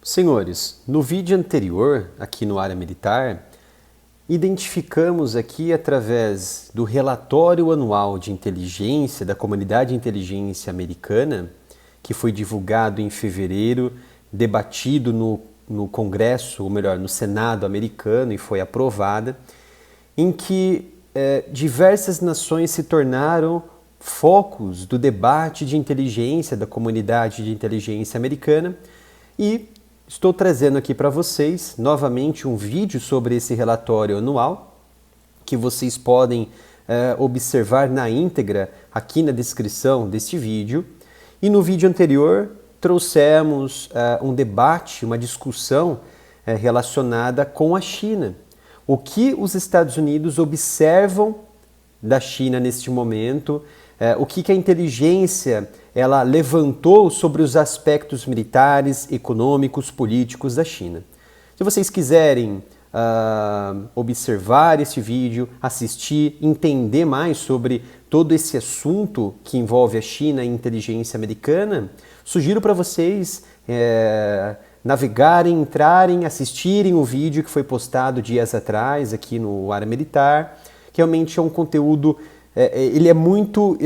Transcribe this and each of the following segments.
Senhores, no vídeo anterior, aqui no Área Militar, identificamos aqui através do relatório anual de inteligência da Comunidade de Inteligência Americana, que foi divulgado em fevereiro, debatido no Congresso, ou melhor, no Senado americano e foi aprovada, em que diversas nações se tornaram focos do debate de inteligência da Comunidade de Inteligência Americana e estou trazendo aqui para vocês novamente um vídeo sobre esse relatório anual que vocês podem observar na íntegra aqui na descrição deste vídeo. E no vídeo anterior trouxemos um debate, uma discussão relacionada com a China. O que os Estados Unidos observam da China neste momento, o que a inteligência ela levantou sobre os aspectos militares, econômicos, políticos da China. Se vocês quiserem observar esse vídeo, assistir, entender mais sobre todo esse assunto que envolve a China e a inteligência americana, sugiro para vocês navegarem, entrarem, assistirem o vídeo que foi postado dias atrás aqui no Área Militar, que realmente é um conteúdo ele é muito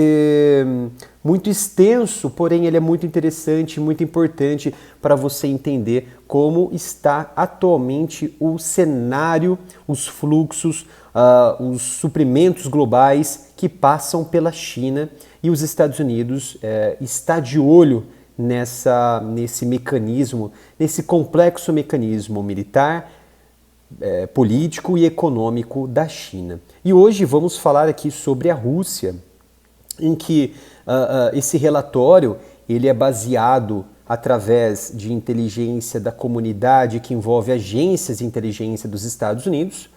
extenso, porém ele é muito interessante, muito importante para você entender como está atualmente o cenário, os fluxos, os suprimentos globais que passam pela China e os Estados Unidos está de olho nesse mecanismo, nesse complexo mecanismo militar, político e econômico da China. E hoje vamos falar aqui sobre a Rússia, em que esse relatório ele é baseado através de inteligência da comunidade que envolve agências de inteligência dos Estados Unidos,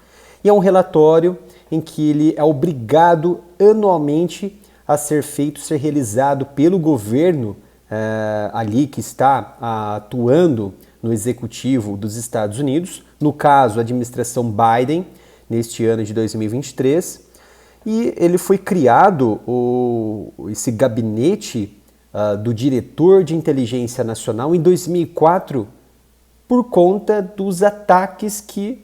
e é um relatório em que ele é obrigado anualmente a ser feito, ser realizado pelo governo ali que está atuando no executivo dos Estados Unidos, no caso a administração Biden, neste ano de 2023, e ele foi criado, esse gabinete do diretor de inteligência nacional em 2004 por conta dos ataques que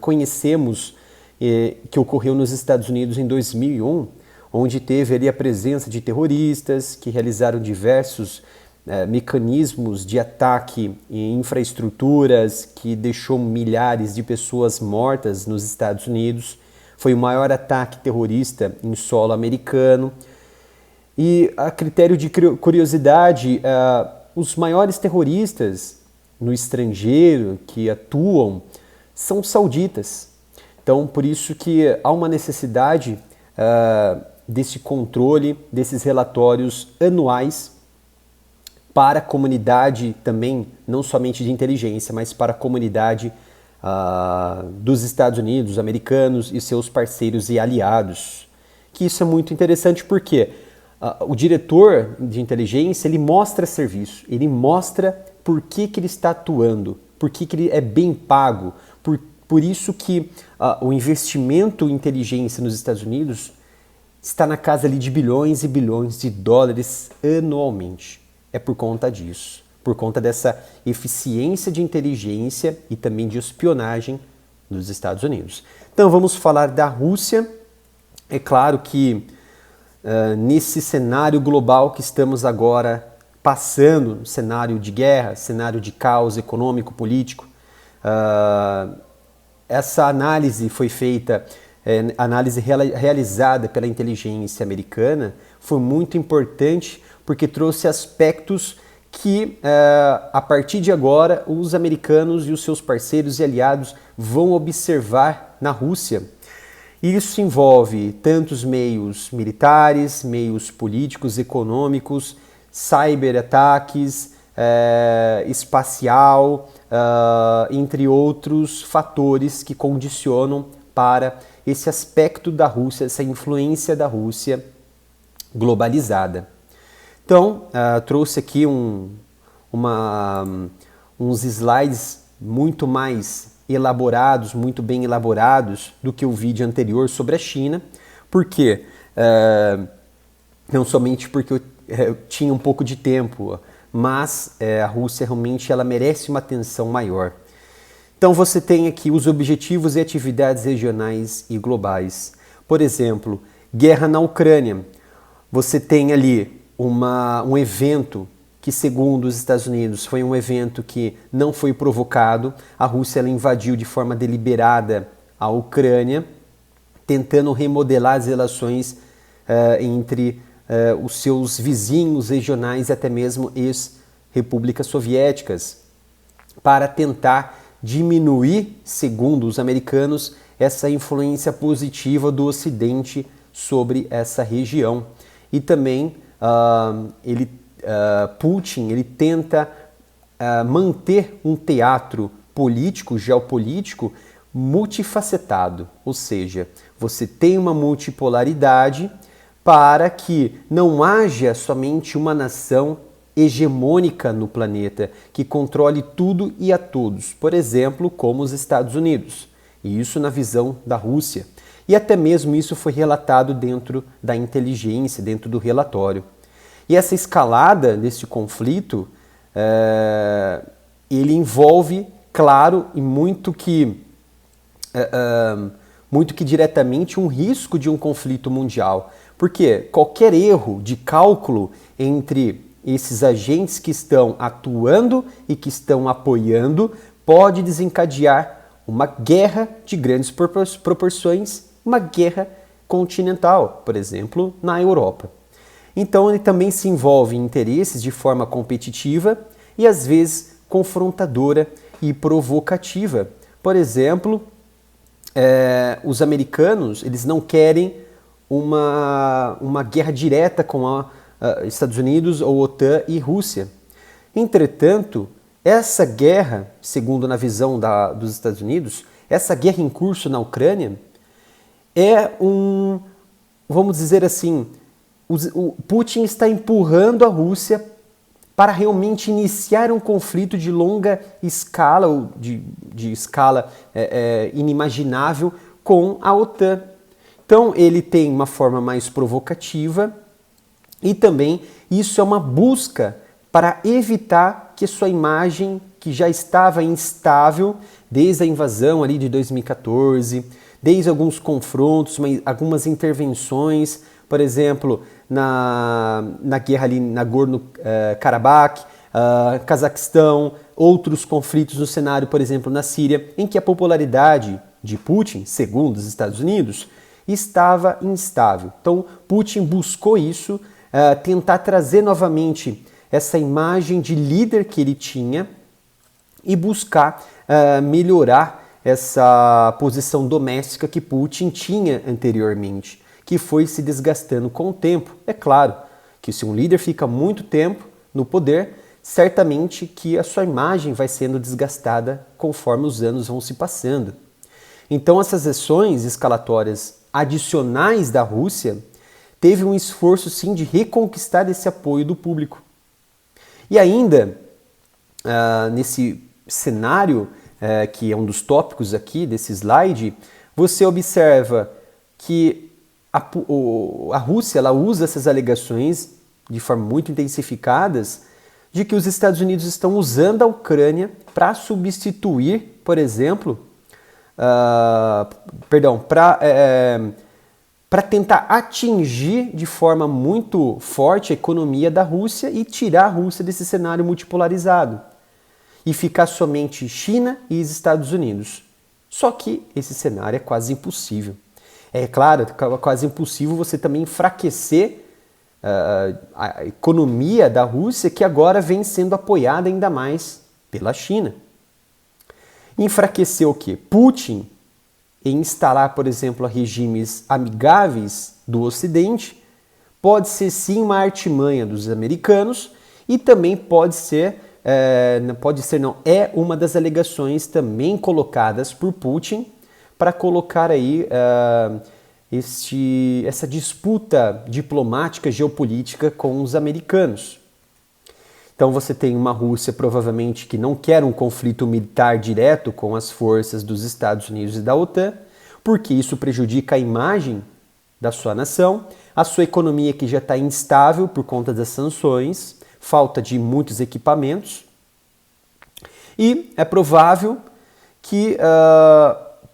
conhecemos que ocorreu nos Estados Unidos em 2001, onde teve ali a presença de terroristas que realizaram diversos mecanismos de ataque em infraestruturas que deixou milhares de pessoas mortas nos Estados Unidos. Foi o maior ataque terrorista em solo americano. E a critério de curiosidade, os maiores terroristas no estrangeiro que atuam são sauditas. Então, por isso que há uma necessidade desse controle, desses relatórios anuais para a comunidade também, não somente de inteligência, mas para a comunidade dos Estados Unidos, americanos e seus parceiros e aliados. Que isso é muito interessante porque o diretor de inteligência, ele mostra serviço, ele mostra por que ele está atuando, por que ele é bem pago, por isso que o investimento em inteligência nos Estados Unidos está na casa ali de bilhões e bilhões de dólares anualmente. É por conta disso, por conta dessa eficiência de inteligência e também de espionagem dos Estados Unidos. Então vamos falar da Rússia. É claro que nesse cenário global que estamos agora passando, cenário de guerra, cenário de caos econômico, político, essa análise foi feita, análise realizada pela inteligência americana, foi muito importante porque trouxe aspectos que, a partir de agora, os americanos e os seus parceiros e aliados vão observar na Rússia. Isso envolve tantos meios militares, meios políticos, econômicos, cyberataques, espacial, entre outros fatores que condicionam para esse aspecto da Rússia, essa influência da Rússia globalizada. Então, trouxe aqui uns slides muito mais elaborados, muito bem elaborados do que o vídeo anterior sobre a China, porque não somente porque eu tinha um pouco de tempo, mas a Rússia realmente ela merece uma atenção maior. Então você tem aqui os objetivos e atividades regionais e globais. Por exemplo, guerra na Ucrânia. Você tem ali um evento que, segundo os Estados Unidos, foi um evento que não foi provocado. A Rússia ela invadiu de forma deliberada a Ucrânia, tentando remodelar as relações entre os seus vizinhos regionais e até mesmo ex-repúblicas soviéticas, para tentar diminuir, segundo os americanos, essa influência positiva do Ocidente sobre essa região. E também Putin ele tenta manter um teatro político, geopolítico, multifacetado, ou seja, você tem uma multipolaridade para que não haja somente uma nação hegemônica no planeta, que controle tudo e a todos, por exemplo, como os Estados Unidos. E isso na visão da Rússia. E até mesmo isso foi relatado dentro da inteligência, dentro do relatório. E essa escalada desse conflito, ele envolve, claro, e muito que diretamente um risco de um conflito mundial. Porque qualquer erro de cálculo entre esses agentes que estão atuando e que estão apoiando pode desencadear uma guerra de grandes proporções, uma guerra continental, por exemplo, na Europa. Então ele também se envolve em interesses de forma competitiva e às vezes confrontadora e provocativa. Por exemplo, os americanos eles não querem uma guerra direta com Estados Unidos ou OTAN e Rússia. Entretanto, essa guerra, segundo na visão dos Estados Unidos, essa guerra em curso na Ucrânia é vamos dizer assim, o Putin está empurrando a Rússia para realmente iniciar um conflito de longa escala, ou de escala inimaginável com a OTAN. Então ele tem uma forma mais provocativa e também isso é uma busca para evitar que sua imagem, que já estava instável desde a invasão ali de 2014, desde alguns confrontos, algumas intervenções, por exemplo, na guerra ali na Nagorno-Karabakh, Cazaquistão, outros conflitos no cenário, por exemplo, na Síria, em que a popularidade de Putin, segundo os Estados Unidos, estava instável. Então, Putin buscou isso, tentar trazer novamente essa imagem de líder que ele tinha e buscar melhorar essa posição doméstica que Putin tinha anteriormente, que foi se desgastando com o tempo. É claro que se um líder fica muito tempo no poder, certamente que a sua imagem vai sendo desgastada conforme os anos vão se passando. Então essas ações escalatórias adicionais da Rússia teve um esforço sim de reconquistar esse apoio do público. E ainda, nesse cenário, que é um dos tópicos aqui desse slide, você observa que a Rússia ela usa essas alegações de forma muito intensificadas de que os Estados Unidos estão usando a Ucrânia para substituir, por exemplo, para tentar atingir de forma muito forte a economia da Rússia e tirar a Rússia desse cenário multipolarizado e ficar somente China e os Estados Unidos. Só que esse cenário é quase impossível. É claro, é quase impossível você também enfraquecer a economia da Rússia, que agora vem sendo apoiada ainda mais pela China. Enfraquecer o quê? Putin em instalar, por exemplo, regimes amigáveis do Ocidente pode ser sim uma artimanha dos americanos e também é uma das alegações também colocadas por Putin para colocar aí essa disputa diplomática geopolítica com os americanos. Então você tem uma Rússia provavelmente que não quer um conflito militar direto com as forças dos Estados Unidos e da OTAN, porque isso prejudica a imagem da sua nação, a sua economia que já está instável por conta das sanções, falta de muitos equipamentos, e é provável que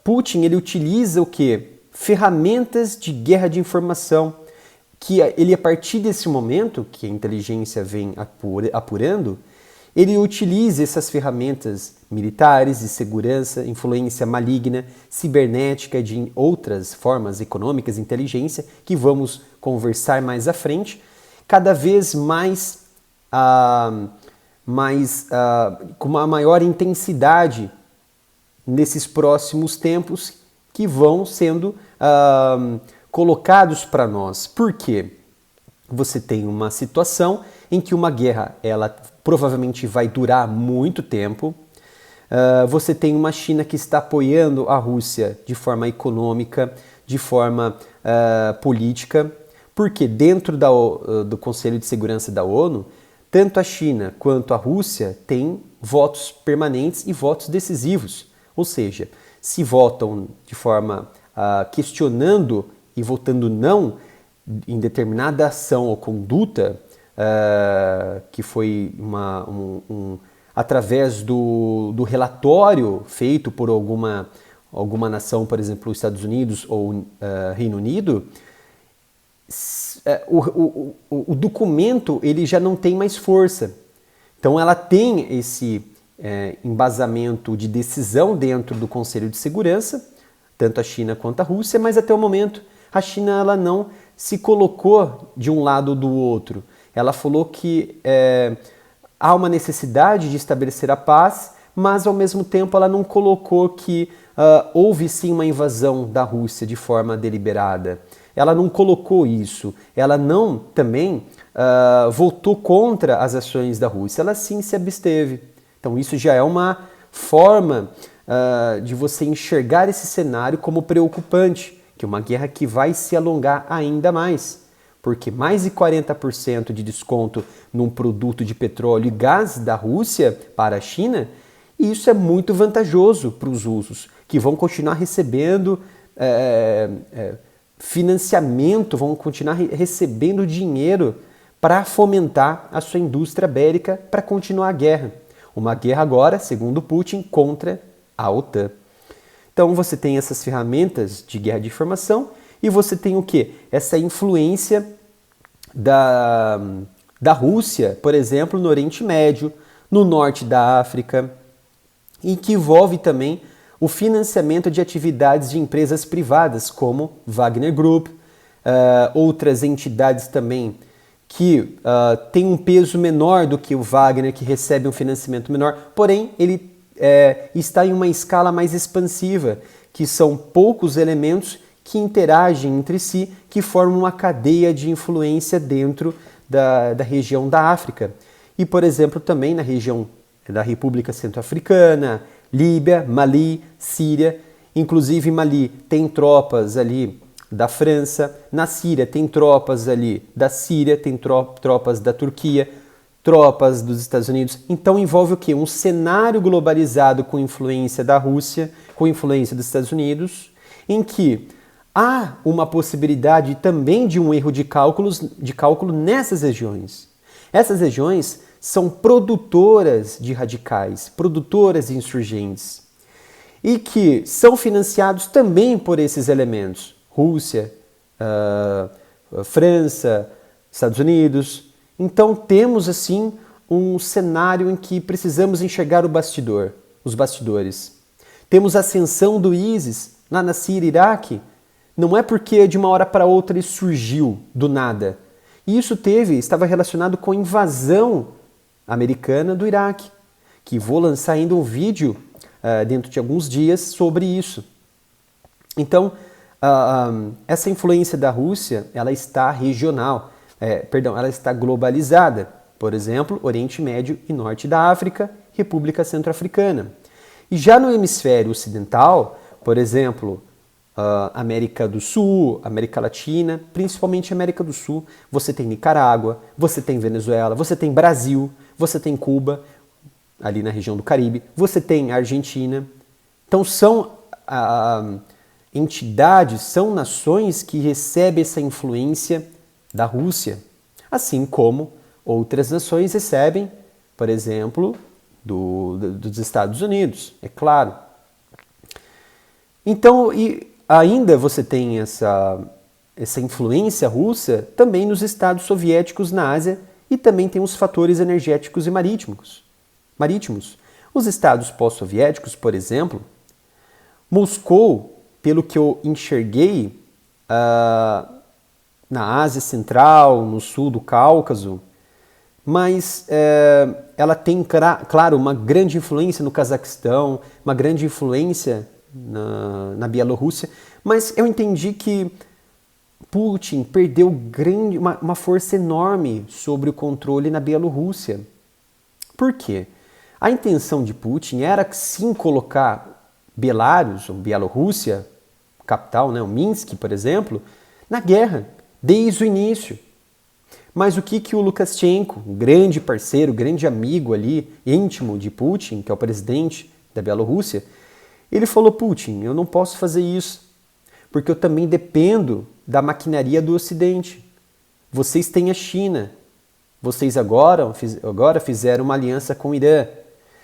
Putin ele utiliza o quê? Ferramentas de guerra de informação, que ele, a partir desse momento, que a inteligência vem apurando, ele utiliza essas ferramentas militares de segurança, influência maligna, cibernética, de outras formas econômicas, inteligência, que vamos conversar mais à frente, cada vez mais, com uma maior intensidade nesses próximos tempos que vão sendo colocados para nós. Por quê? Você tem uma situação em que uma guerra ela provavelmente vai durar muito tempo. Você tem uma China que está apoiando a Rússia de forma econômica, de forma política, porque dentro do Conselho de Segurança da ONU, tanto a China quanto a Rússia têm votos permanentes e votos decisivos. Ou seja, se votam de forma questionando e votando não em determinada ação ou conduta, que foi através do relatório feito por alguma nação, por exemplo, os Estados Unidos ou Reino Unido, o documento ele já não tem mais força. Então ela tem esse embasamento de decisão dentro do Conselho de Segurança, tanto a China quanto a Rússia, mas até o momento a China ela não se colocou de um lado ou do outro. Ela falou que há uma necessidade de estabelecer a paz, mas ao mesmo tempo ela não colocou que houve sim uma invasão da Rússia de forma deliberada. Ela não colocou isso. Ela não também votou contra as ações da Rússia. Ela sim se absteve. Então isso já é uma forma de você enxergar esse cenário como preocupante, que é uma guerra que vai se alongar ainda mais, porque mais de 40% de desconto num produto de petróleo e gás da Rússia para a China, e isso é muito vantajoso para os russos, que vão continuar recebendo financiamento, vão continuar recebendo dinheiro para fomentar a sua indústria bélica para continuar a guerra. Uma guerra agora, segundo Putin, contra a OTAN. Então você tem essas ferramentas de guerra de informação e você tem o quê? Essa influência da Rússia, por exemplo, no Oriente Médio, no norte da África, e que envolve também o financiamento de atividades de empresas privadas, como Wagner Group, outras entidades também que têm um peso menor do que o Wagner, que recebe um financiamento menor, porém ele está em uma escala mais expansiva, que são poucos elementos que interagem entre si, que formam uma cadeia de influência dentro da região da África. E, por exemplo, também na região da República Centro-Africana, Líbia, Mali, Síria. Inclusive, Mali tem tropas ali da França, na Síria tem tropas ali da Síria, tem tropas da Turquia, tropas dos Estados Unidos. Então envolve o quê? Um cenário globalizado com influência da Rússia, com influência dos Estados Unidos, em que há uma possibilidade também de um erro de cálculo nessas regiões. Essas regiões são produtoras de radicais, produtoras de insurgentes, e que são financiados também por esses elementos. Rússia, França, Estados Unidos. Então temos assim um cenário em que precisamos enxergar os bastidores. Temos a ascensão do ISIS lá na Síria e Iraque. Não é porque de uma hora para outra ele surgiu do nada. E isso estava relacionado com a invasão americana do Iraque, que vou lançar ainda um vídeo dentro de alguns dias sobre isso. Então, essa influência da Rússia, ela está regional, ela está globalizada. Por exemplo, Oriente Médio e Norte da África, República Centro-Africana. E já no hemisfério ocidental, por exemplo, América do Sul, América Latina, principalmente América do Sul, você tem Nicarágua, você tem Venezuela, você tem Brasil, você tem Cuba, ali na região do Caribe, você tem Argentina. Então são entidades, são nações que recebem essa influência da Rússia, assim como Outras nações recebem, por exemplo, dos Estados Unidos, é claro. Então, e ainda você tem essa influência russa também nos estados soviéticos na Ásia e também tem os fatores energéticos e marítimos. Os estados pós-soviéticos, por exemplo, Moscou, pelo que eu enxerguei, na Ásia Central, no sul do Cáucaso, mas ela tem, claro, uma grande influência no Cazaquistão, uma grande influência na Bielorrússia, mas eu entendi que Putin perdeu uma força enorme sobre o controle na Bielorrússia. Por quê? A intenção de Putin era sim colocar Belarus, ou Bielorrússia, capital, né, o Minsk, por exemplo, na guerra, desde o início. Mas o que o Lukashenko, um grande parceiro, grande amigo ali, íntimo de Putin, que é o presidente da Bielorrússia, ele falou: Putin, eu não posso fazer isso, porque eu também dependo da maquinaria do Ocidente. Vocês têm a China, vocês agora fizeram uma aliança com o Irã.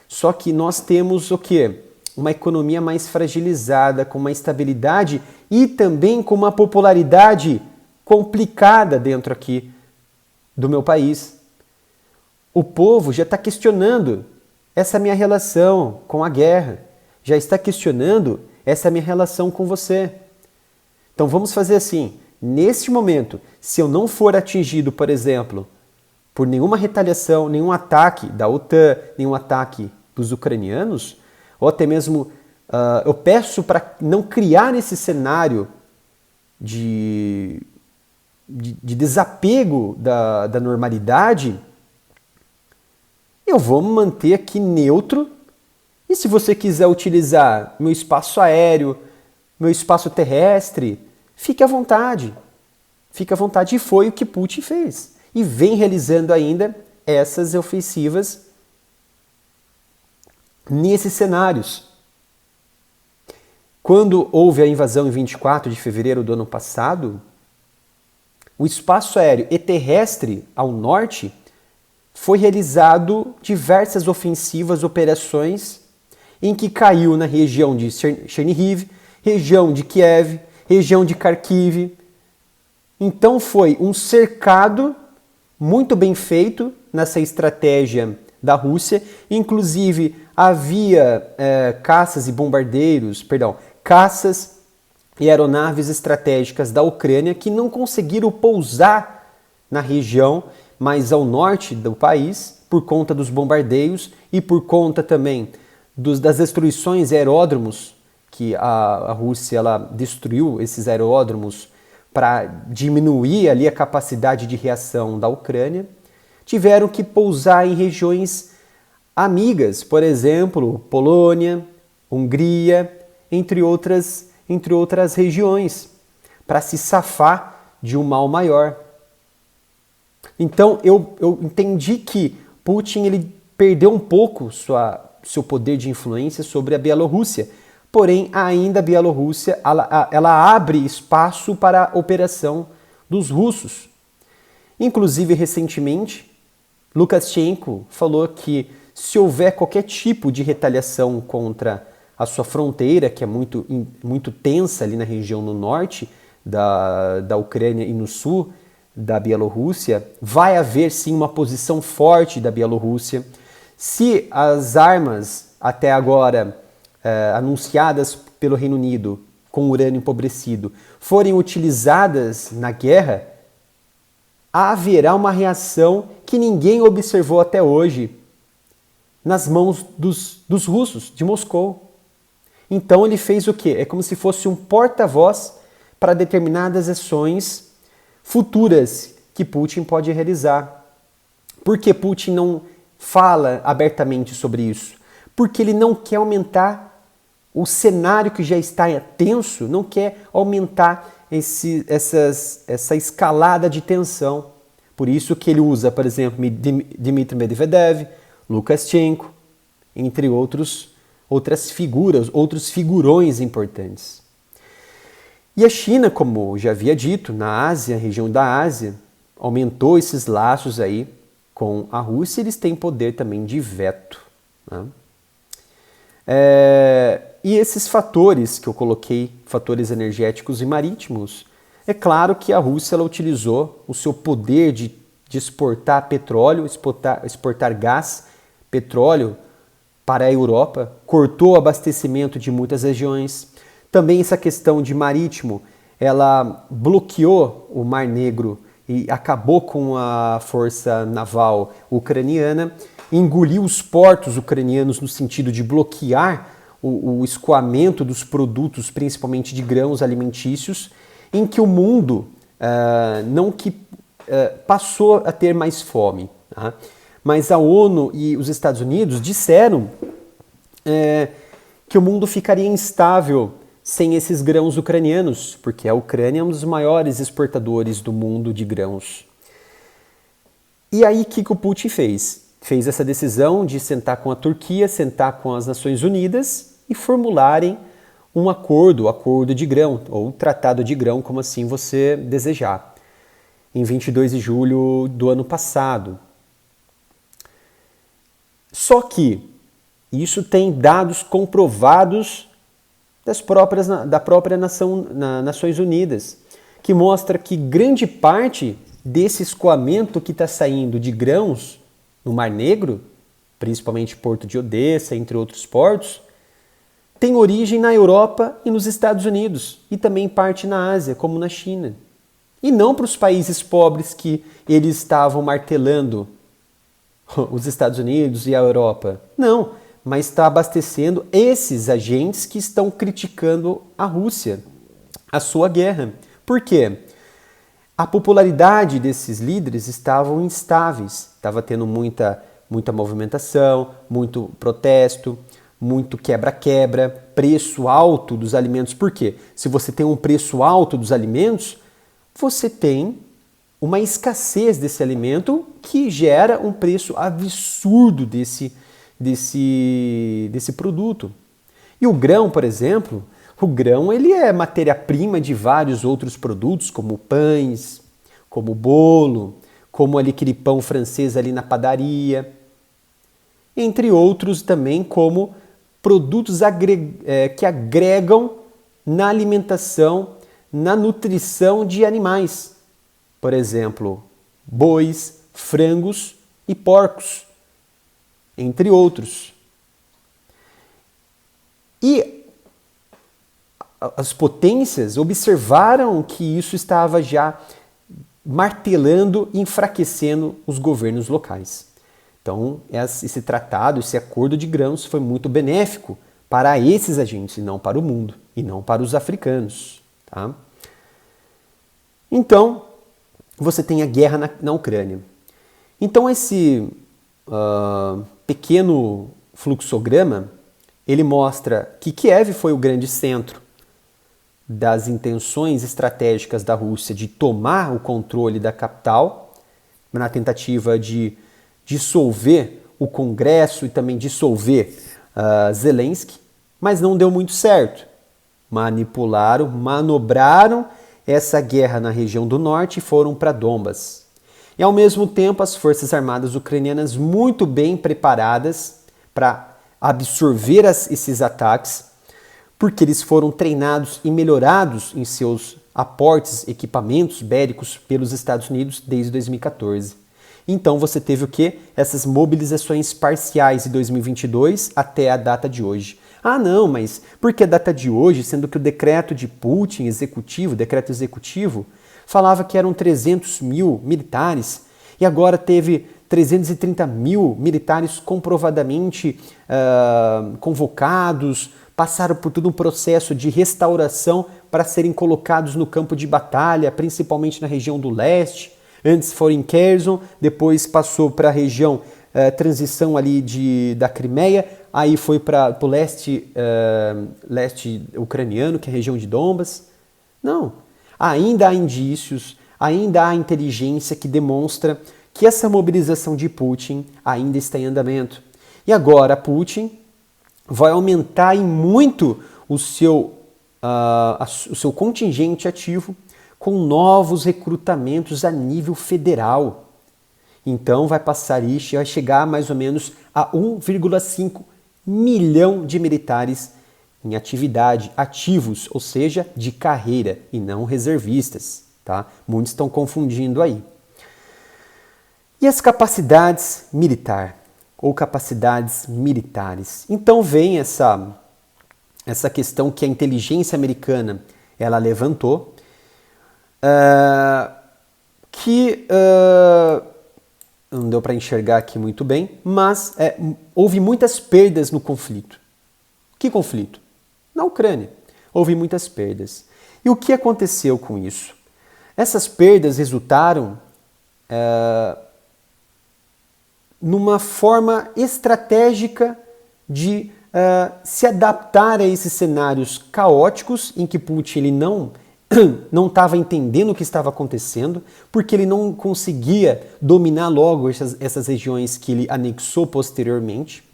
Só que nós temos o quê? Uma economia mais fragilizada, com uma instabilidade e também com uma popularidade complicada dentro aqui do meu país. O povo já está questionando essa minha relação com a guerra, já está questionando essa minha relação com você. Então vamos fazer assim, neste momento, se eu não for atingido, por exemplo, por nenhuma retaliação, nenhum ataque da OTAN, nenhum ataque dos ucranianos, ou até mesmo eu peço para não criar esse cenário de desapego da normalidade, eu vou me manter aqui neutro. E se você quiser utilizar meu espaço aéreo, meu espaço terrestre, fique à vontade. Fique à vontade. E foi o que Putin fez. E vem realizando ainda essas ofensivas nesses cenários. Quando houve a invasão em 24 de fevereiro do ano passado, o espaço aéreo e terrestre ao norte foi realizado diversas ofensivas, operações, em que caiu na região de Chernihiv, região de Kiev, região de Kharkiv. Então foi um cercado muito bem feito nessa estratégia da Rússia. Inclusive havia caças e aeronaves estratégicas da Ucrânia que não conseguiram pousar na região, mas ao norte do país, por conta dos bombardeios e por conta também das destruições de aeródromos, que a Rússia ela destruiu esses aeródromos para diminuir ali a capacidade de reação da Ucrânia, tiveram que pousar em regiões amigas, por exemplo, Polônia, Hungria, entre outras regiões, para se safar de um mal maior. Então eu entendi que Putin ele perdeu um pouco seu poder de influência sobre a Bielorrússia, porém ainda a Bielorrússia ela abre espaço para a operação dos russos. Inclusive recentemente, Lukashenko falou que se houver qualquer tipo de retaliação contra a sua fronteira, que é muito tensa ali na região no norte da Ucrânia e no sul da Bielorrússia, vai haver sim uma posição forte da Bielorrússia. Se as armas até agora anunciadas pelo Reino Unido com urânio empobrecido forem utilizadas na guerra, haverá uma reação que ninguém observou até hoje nas mãos dos russos, de Moscou. Então ele fez o quê? É como se fosse um porta-voz para determinadas ações futuras que Putin pode realizar. Por que Putin não fala abertamente sobre isso? Porque ele não quer aumentar o cenário que já está tenso, não quer aumentar essa escalada de tensão. Por isso que ele usa, por exemplo, Dmitry Medvedev, Lukashenko, entre outras figuras, outros figurões importantes. E a China, como já havia dito, na Ásia, região da Ásia, aumentou esses laços aí com a Rússia, eles têm poder também de veto, né? E esses fatores que eu coloquei, fatores energéticos e marítimos, é claro que a Rússia ela utilizou o seu poder de exportar petróleo, exportar gás, petróleo para a Europa, cortou o abastecimento de muitas regiões. Também essa questão de marítimo, ela bloqueou o Mar Negro e acabou com a força naval ucraniana, engoliu os portos ucranianos no sentido de bloquear o escoamento dos produtos, principalmente de grãos alimentícios, em que o mundo passou a ter mais fome. Tá? Mas a ONU e os Estados Unidos disseram que o mundo ficaria instável sem esses grãos ucranianos, porque a Ucrânia é um dos maiores exportadores do mundo de grãos. E aí o que o Putin fez? Fez essa decisão de sentar com a Turquia, sentar com as Nações Unidas e formularem um acordo de grão, ou tratado de grão, como assim você desejar, em 22 de julho do ano passado. Só que isso tem dados comprovados da própria Nações Unidas, que mostra que grande parte desse escoamento que está saindo de grãos no Mar Negro, principalmente Porto de Odessa, entre outros portos, tem origem na Europa e nos Estados Unidos, e também parte na Ásia, como na China. E não para os países pobres que eles estavam martelando, os Estados Unidos e a Europa. Não, mas está abastecendo esses agentes que estão criticando a Rússia, a sua guerra. Por quê? A popularidade desses líderes estavam instáveis, estava tendo muita movimentação, muito protesto, muito quebra-quebra, preço alto dos alimentos. Por quê? Se você tem um preço alto dos alimentos, você tem uma escassez desse alimento que gera um preço absurdo desse produto. E o grão, por exemplo, o grão ele é matéria-prima de vários outros produtos, como pães, como bolo, como aquele pão francês ali na padaria, entre outros também como produtos que agregam na alimentação, na nutrição de animais. Por exemplo, bois, frangos e porcos, entre outros. E as potências observaram que isso estava já martelando e enfraquecendo os governos locais. Então, esse tratado, esse acordo de grãos foi muito benéfico para esses agentes, e não para o mundo, e não para os africanos. Tá? Então, você tem a guerra na Ucrânia. Então, esse pequeno fluxograma, ele mostra que Kiev foi o grande centro das intenções estratégicas da Rússia de tomar o controle da capital, na tentativa de dissolver o Congresso e também dissolver Zelensky, mas não deu muito certo. Manobraram essa guerra na região do norte e foram para Donbas. E ao mesmo tempo as forças armadas ucranianas muito bem preparadas para absorver esses ataques, porque eles foram treinados e melhorados em seus aportes, equipamentos bélicos pelos Estados Unidos desde 2014. Então você teve o quê? Essas mobilizações parciais de 2022 até a data de hoje. Ah não, mas por que a data de hoje, sendo que o decreto de Putin, decreto executivo, falava que eram 300 mil militares e agora teve 330 mil militares comprovadamente convocados, passaram por todo um processo de restauração para serem colocados no campo de batalha, principalmente na região do leste. Antes foi em Kherson, depois passou para a região transição ali da Crimeia, aí foi para o leste ucraniano, que é a região de Donbas. Não, ainda há indícios, ainda há inteligência que demonstra que essa mobilização de Putin ainda está em andamento. E agora Putin vai aumentar em muito o seu contingente ativo com novos recrutamentos a nível federal. Então vai passar isso e vai chegar mais ou menos a 1,5 milhão de militares em atividade, ativos, ou seja, de carreira e não reservistas, tá? Muitos estão confundindo aí. E as capacidades militar ou capacidades militares? Então vem essa questão que a inteligência americana ela levantou, não deu para enxergar aqui muito bem, mas houve muitas perdas no conflito. Que conflito? Na Ucrânia. Houve muitas perdas. E o que aconteceu com isso? Essas perdas resultaram numa forma estratégica de se adaptar a esses cenários caóticos em que Putin ele não estava entendendo o que estava acontecendo, porque ele não conseguia dominar logo essas regiões que ele anexou posteriormente.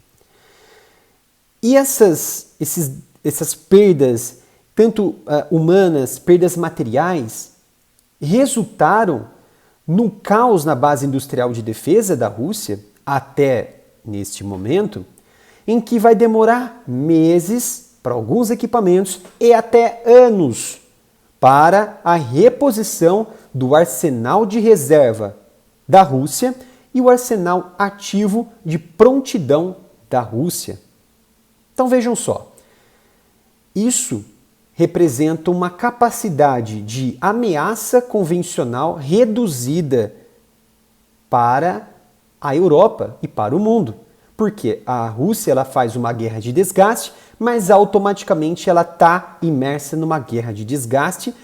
E essas perdas, tanto humanas, perdas materiais, resultaram no caos na base industrial de defesa da Rússia, até neste momento, em que vai demorar meses para alguns equipamentos e até anos para a reposição do arsenal de reserva da Rússia e o arsenal ativo de prontidão da Rússia. Então vejam só, isso representa uma capacidade de ameaça convencional reduzida para a Europa e para o mundo. Porque a Rússia ela faz uma guerra de desgaste, mas automaticamente ela está imersa numa guerra de desgaste,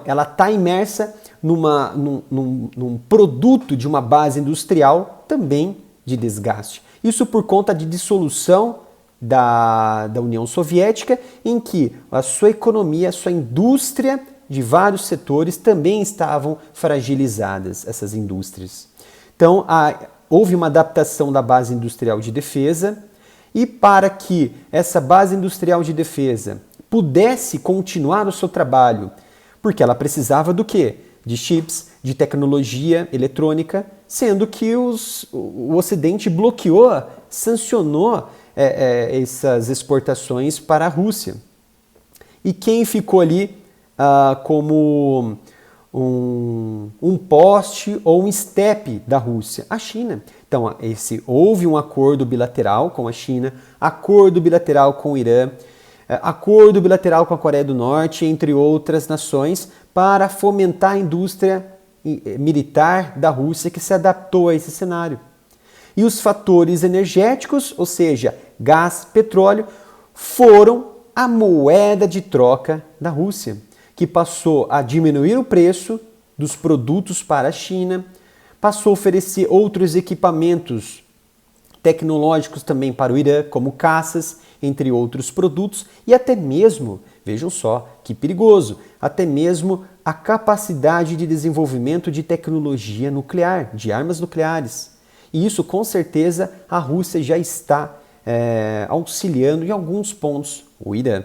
ela está imersa num produto de uma base industrial também de desgaste. Isso por conta de dissolução da União Soviética, em que a sua economia, a sua indústria de vários setores também estavam fragilizadas, essas indústrias. Então, houve uma adaptação da base industrial de defesa e para que essa base industrial de defesa pudesse continuar o seu trabalho, porque ela precisava do quê? De chips, de tecnologia eletrônica, sendo que o Ocidente bloqueou, sancionou essas exportações para a Rússia. E quem ficou ali como um poste ou um estepe da Rússia? A China. Então, houve um acordo bilateral com a China, acordo bilateral com o Irã, acordo bilateral com a Coreia do Norte, entre outras nações, para fomentar a indústria militar da Rússia que se adaptou a esse cenário. E os fatores energéticos, ou seja, gás, petróleo, foram a moeda de troca da Rússia, que passou a diminuir o preço dos produtos para a China, passou a oferecer outros equipamentos tecnológicos também para o Irã, como caças, entre outros produtos, e até mesmo, vejam só que perigoso, até mesmo a capacidade de desenvolvimento de tecnologia nuclear, de armas nucleares. E isso, com certeza, a Rússia já está auxiliando em alguns pontos o Irã.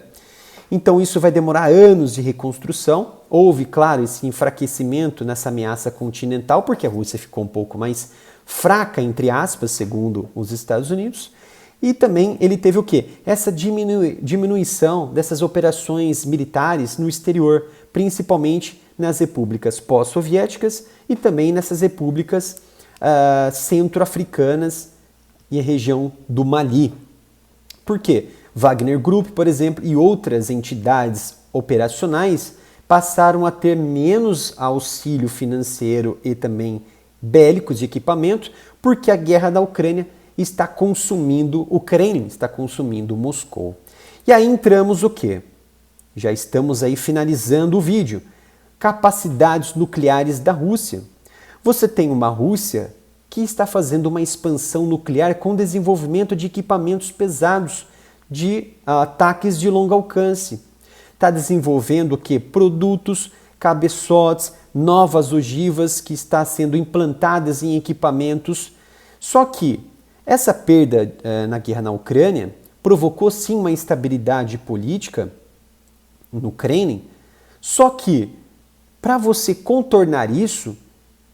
Então isso vai demorar anos de reconstrução. Houve, claro, esse enfraquecimento nessa ameaça continental, porque a Rússia ficou um pouco mais fraca, entre aspas, segundo os Estados Unidos. E também ele teve o quê? Essa diminuição dessas operações militares no exterior, principalmente nas repúblicas pós-soviéticas e também nessas repúblicas centro-africanas e a região do Mali. Por quê? Wagner Group, por exemplo, e outras entidades operacionais passaram a ter menos auxílio financeiro e também bélicos de equipamento, porque a guerra da Ucrânia está consumindo o Kremlin, está consumindo Moscou. E aí entramos o quê? Já estamos aí finalizando o vídeo. Capacidades nucleares da Rússia. Você tem uma Rússia que está fazendo uma expansão nuclear com desenvolvimento de equipamentos pesados, de ataques de longo alcance. Está desenvolvendo o quê? Produtos, cabeçotes, novas ogivas que estão sendo implantadas em equipamentos. Só que essa perda na guerra na Ucrânia provocou sim uma instabilidade política no Kremlin, só que para você contornar isso,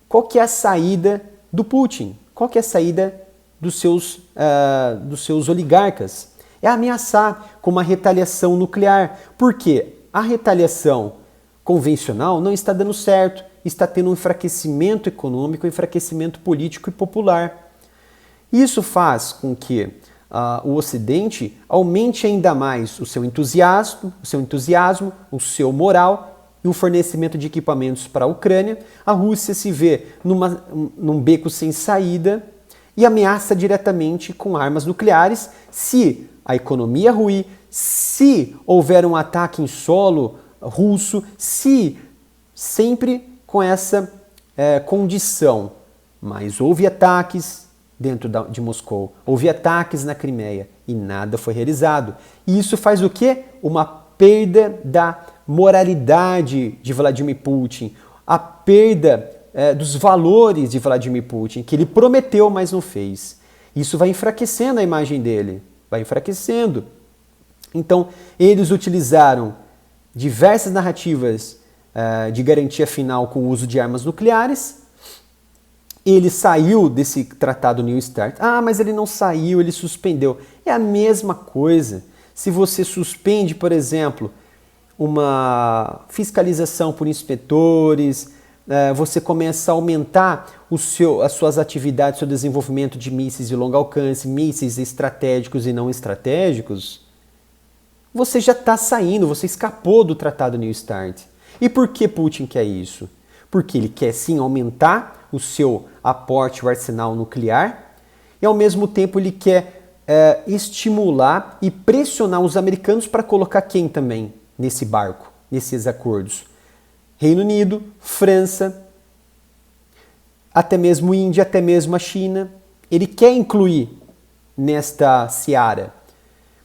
qual que é a saída do Putin? Qual que é a saída dos seus oligarcas? É ameaçar com uma retaliação nuclear. Por quê? A retaliação convencional não está dando certo, está tendo um enfraquecimento econômico, um enfraquecimento político e popular. Isso faz com que o Ocidente aumente ainda mais o seu entusiasmo, o seu moral e o fornecimento de equipamentos para a Ucrânia. A Rússia se vê num beco sem saída e ameaça diretamente com armas nucleares se a economia ruir, se houver um ataque em solo russo, se sempre com essa condição. Mas houve ataques dentro de Moscou, houve ataques na Crimeia e nada foi realizado. E isso faz o quê? Uma perda da moralidade de Vladimir Putin, a perda dos valores de Vladimir Putin, que ele prometeu, mas não fez. Isso vai enfraquecendo a imagem dele, vai enfraquecendo. Então, eles utilizaram diversas narrativas de garantia final com o uso de armas nucleares. Ele saiu desse tratado New START. Ah, mas ele não saiu, ele suspendeu. É a mesma coisa. Se você suspende, por exemplo, uma fiscalização por inspetores, você começa a aumentar as suas atividades, seu desenvolvimento de mísseis de longo alcance, mísseis estratégicos e não estratégicos, você já está saindo, você escapou do tratado New START. E por que Putin quer isso? Porque ele quer sim aumentar o seu aporte, o arsenal nuclear, e ao mesmo tempo ele quer estimular e pressionar os americanos para colocar quem também nesse barco, nesses acordos? Reino Unido, França, até mesmo Índia, até mesmo a China. Ele quer incluir nesta seara.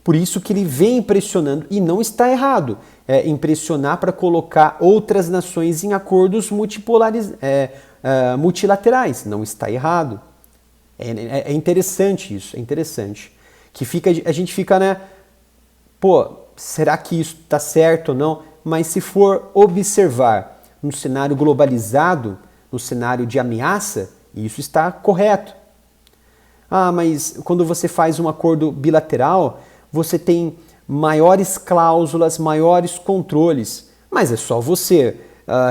Por isso que ele vem pressionando, e não está errado, em pressionar para colocar outras nações em acordos multilaterais. Não está errado. É interessante isso, é interessante. A gente fica, né? Pô, será que isso está certo ou não? Mas se for observar no cenário globalizado, no cenário de ameaça, isso está correto. Ah, mas quando você faz um acordo bilateral, você tem maiores cláusulas, maiores controles. Mas é só você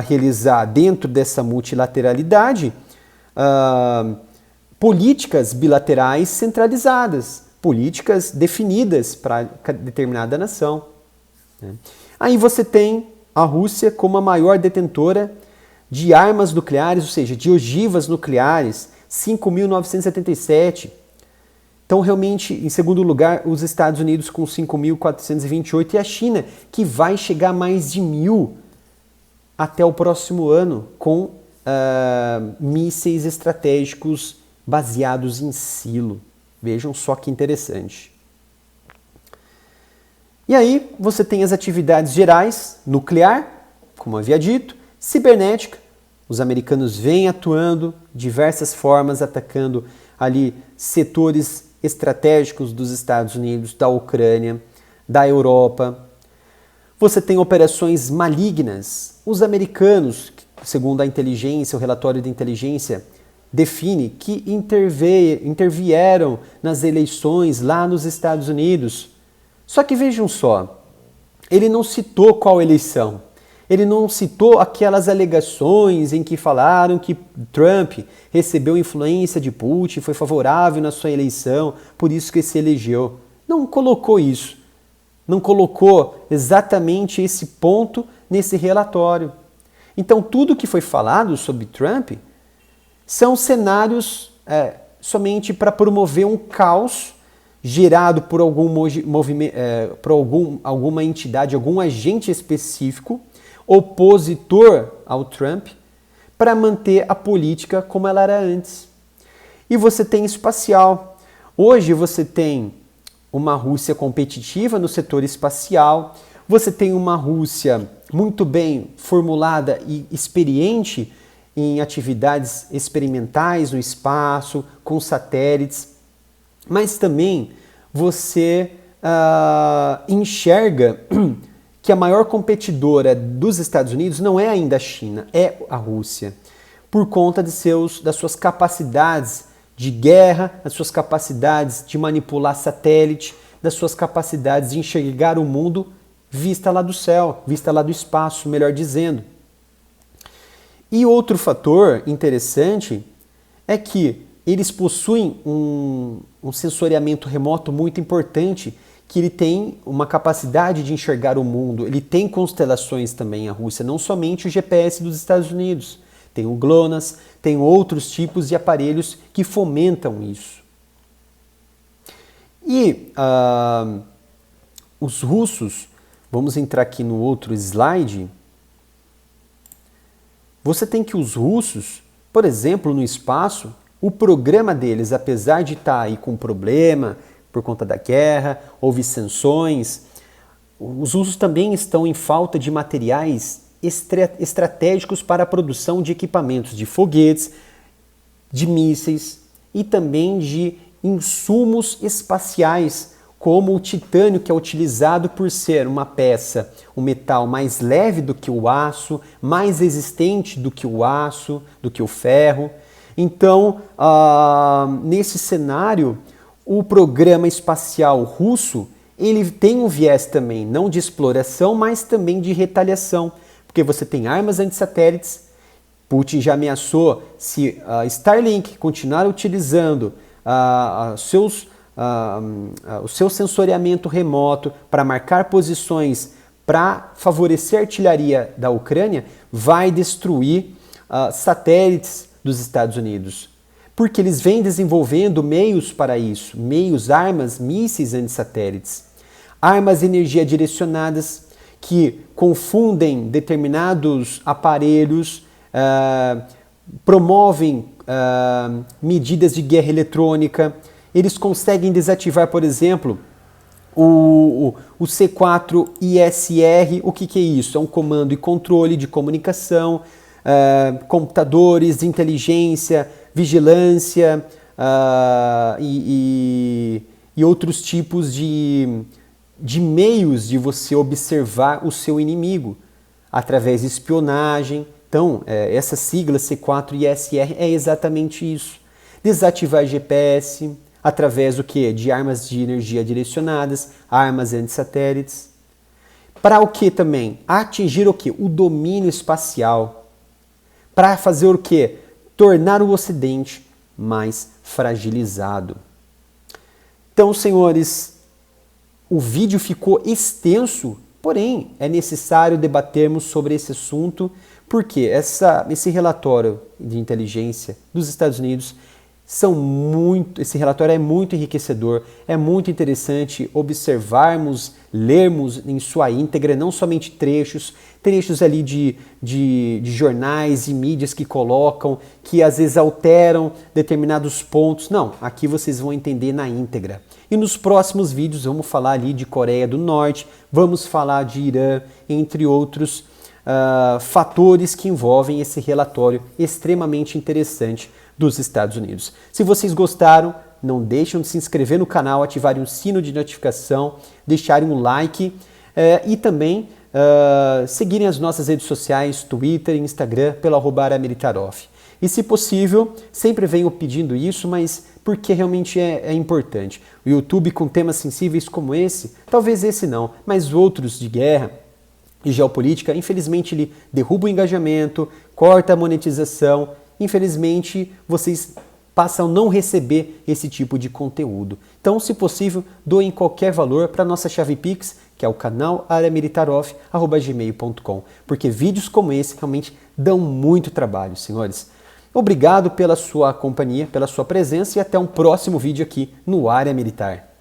realizar dentro dessa multilateralidade políticas bilaterais centralizadas, políticas definidas para determinada nação. Aí você tem a Rússia como a maior detentora de armas nucleares, ou seja, de ogivas nucleares, 5.977. Então, realmente, em segundo lugar, os Estados Unidos com 5.428 e a China, que vai chegar a mais de 1.000 até o próximo ano, com mísseis estratégicos baseados em silo. Vejam só que interessante. E aí você tem as atividades gerais, nuclear, como havia dito, cibernética. Os americanos vêm atuando de diversas formas, atacando ali setores estratégicos dos Estados Unidos, da Ucrânia, da Europa. Você tem operações malignas. Os americanos, segundo a inteligência, o relatório de inteligência, define que intervieram nas eleições lá nos Estados Unidos. Só que vejam só, ele não citou qual eleição. Ele não citou aquelas alegações em que falaram que Trump recebeu influência de Putin, foi favorável na sua eleição, por isso que se elegeu. Não colocou isso. Não colocou exatamente esse ponto nesse relatório. Então, tudo que foi falado sobre Trump são cenários somente para promover um caos gerado por algum movimento, alguma entidade, algum agente específico, opositor ao Trump, para manter a política como ela era antes. E você tem espacial. Hoje você tem uma Rússia competitiva no setor espacial, você tem uma Rússia muito bem formulada e experiente em atividades experimentais no espaço, com satélites, mas também você enxerga que a maior competidora dos Estados Unidos não é ainda a China, é a Rússia. por conta das suas capacidades de guerra, das suas capacidades de manipular satélite, das suas capacidades de enxergar o mundo vista lá do céu, vista lá do espaço, melhor dizendo. E outro fator interessante é que eles possuem um sensoriamento remoto muito importante, que ele tem uma capacidade de enxergar o mundo. Ele tem constelações também, a Rússia, não somente o GPS dos Estados Unidos. Tem o GLONASS, tem outros tipos de aparelhos que fomentam isso. E os russos, vamos entrar aqui no outro slide. Você tem que os russos, por exemplo, no espaço, o programa deles, apesar de estar aí com problema por conta da guerra, houve sanções, os russos também estão em falta de materiais estratégicos para a produção de equipamentos de foguetes, de mísseis e também de insumos espaciais, como o titânio, que é utilizado por ser uma peça, um metal mais leve do que o aço, mais resistente do que o aço, do que o ferro. Então, nesse cenário, o programa espacial russo, ele tem um viés também, não de exploração, mas também de retaliação, porque você tem armas antissatélites. Putin já ameaçou, se a Starlink continuar utilizando o seu sensoriamento remoto para marcar posições para favorecer a artilharia da Ucrânia, vai destruir satélites dos Estados Unidos. Porque eles vêm desenvolvendo meios para isso, meios, armas, mísseis antissatélites, armas de energia direcionadas que confundem determinados aparelhos, promovem medidas de guerra eletrônica. Eles conseguem desativar, por exemplo, o C4ISR. O que é isso? É um comando e controle de comunicação, computadores de inteligência, vigilância e outros tipos de meios de você observar o seu inimigo através de espionagem. Então, essa sigla C4ISR é exatamente isso. Desativar GPS através do quê? De armas de energia direcionadas, armas antissatélites. Para o que também? Atingir o quê? O domínio espacial. Para fazer o quê? Tornar o Ocidente mais fragilizado. Então, senhores, o vídeo ficou extenso, porém é necessário debatermos sobre esse assunto, porque esse relatório de inteligência dos Estados Unidos esse relatório é muito enriquecedor, é muito interessante observarmos, lermos em sua íntegra, não somente trechos ali de jornais e mídias que colocam, que às vezes alteram determinados pontos. Não, aqui vocês vão entender na íntegra. E nos próximos vídeos vamos falar ali de Coreia do Norte, vamos falar de Irã, entre outros fatores que envolvem esse relatório extremamente interessante dos Estados Unidos. Se vocês gostaram, não deixem de se inscrever no canal, ativarem o sino de notificação, deixarem um like e também seguirem as nossas redes sociais, Twitter e Instagram, pelo @AreaMilitarOff. E se possível, sempre venho pedindo isso, mas porque realmente é importante. O YouTube com temas sensíveis como esse, talvez esse não, mas outros de guerra e geopolítica, infelizmente ele derruba o engajamento, corta a monetização. Infelizmente, vocês passam a não receber esse tipo de conteúdo. Então, se possível, doem qualquer valor para a nossa chave Pix, que é o canal areamilitaroff@gmail.com, porque vídeos como esse realmente dão muito trabalho, senhores. Obrigado pela sua companhia, pela sua presença e até um próximo vídeo aqui no Área Militar.